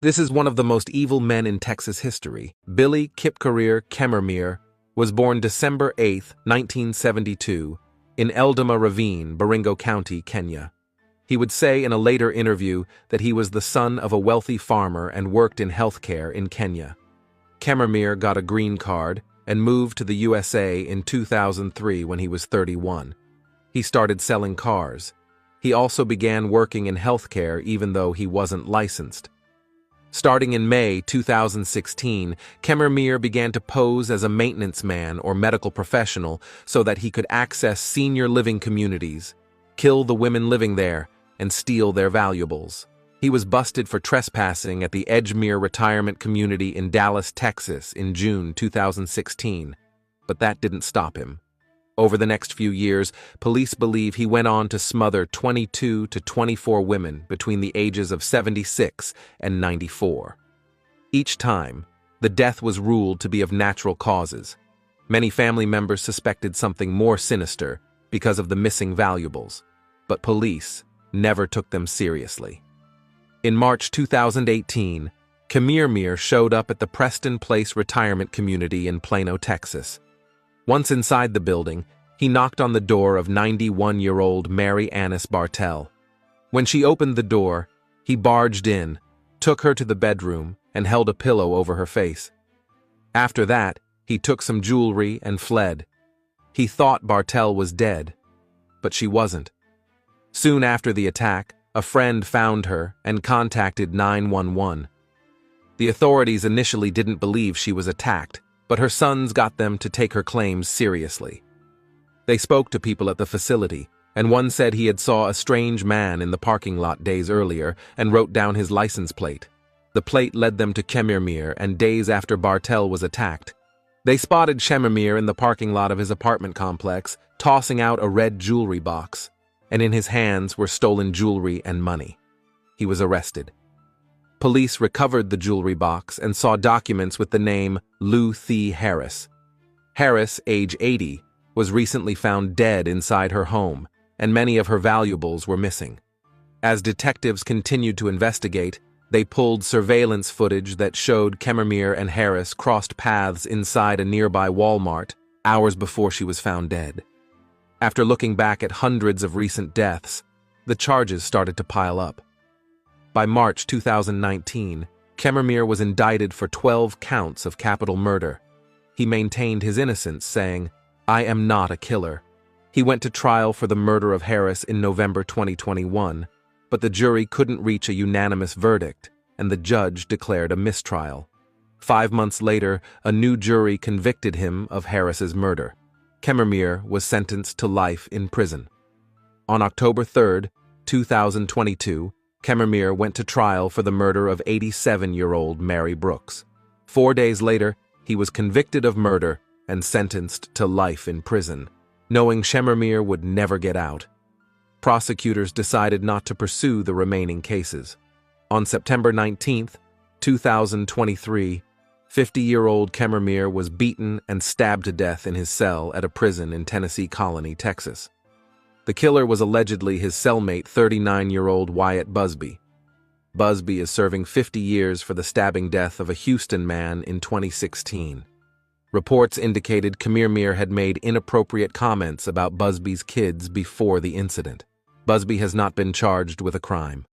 This is one of the most evil men in Texas history. Billy Kipkorir Chemirmir was born December 8, 1972, in Eldama Ravine, Baringo County, Kenya. He would say in a later interview that he was the son of a wealthy farmer and worked in healthcare in Kenya. Chemirmir got a green card and moved to the USA in 2003 when he was 31. He started selling cars. He also began working in healthcare even though he wasn't licensed. Starting in May 2016, Chemirmir began to pose as a maintenance man or medical professional so that he could access senior living communities, kill the women living there, and steal their valuables. He was busted for trespassing at the Edgemere Retirement Community in Dallas, Texas in June 2016, but that didn't stop him. Over the next few years, police believe he went on to smother 22 to 24 women between the ages of 76 and 94. Each time, the death was ruled to be of natural causes. Many family members suspected something more sinister because of the missing valuables, but police never took them seriously. In March 2018, Chemirmir showed up at the Preston Place Retirement Community in Plano, Texas. Once inside the building, he knocked on the door of 91-year-old Mary Annis Bartell. When she opened the door, he barged in, took her to the bedroom, and held a pillow over her face. After that, he took some jewelry and fled. He thought Bartell was dead, but she wasn't. Soon after the attack, a friend found her and contacted 911. The authorities initially didn't believe she was attacked, but her sons got them to take her claims seriously. They spoke to people at the facility, and one said he had saw a strange man in the parking lot days earlier and wrote down his license plate. The plate led them to Chemirmir, and days after Bartell was attacked. They spotted Chemirmir in the parking lot of his apartment complex, tossing out a red jewelry box, and in his hands were stolen jewelry and money. He was arrested. Police recovered the jewelry box and saw documents with the name Lou Thee Harris. Harris, age 80, was recently found dead inside her home, and many of her valuables were missing. As detectives continued to investigate, they pulled surveillance footage that showed Chemirmir and Harris crossed paths inside a nearby Walmart hours before she was found dead. After looking back at hundreds of recent deaths, the charges started to pile up. By March 2019, Chemirmir was indicted for 12 counts of capital murder. He maintained his innocence, saying, "I am not a killer." He went to trial for the murder of Harris in November 2021, but the jury couldn't reach a unanimous verdict, and the judge declared a mistrial. 5 months later, a new jury convicted him of Harris's murder. Chemirmir was sentenced to life in prison. On October 3, 2022, Chemirmir went to trial for the murder of 87-year-old Mary Brooks. 4 days later, he was convicted of murder and sentenced to life in prison, knowing Chemirmir would never get out. Prosecutors decided not to pursue the remaining cases. On September 19, 2023, 50-year-old Chemirmir was beaten and stabbed to death in his cell at a prison in Tennessee Colony, Texas. The killer was allegedly his cellmate, 39-year-old Wyatt Busby. Busby is serving 50 years for the stabbing death of a Houston man in 2016. Reports indicated Chemirmir had made inappropriate comments about Busby's kids before the incident. Busby has not been charged with a crime.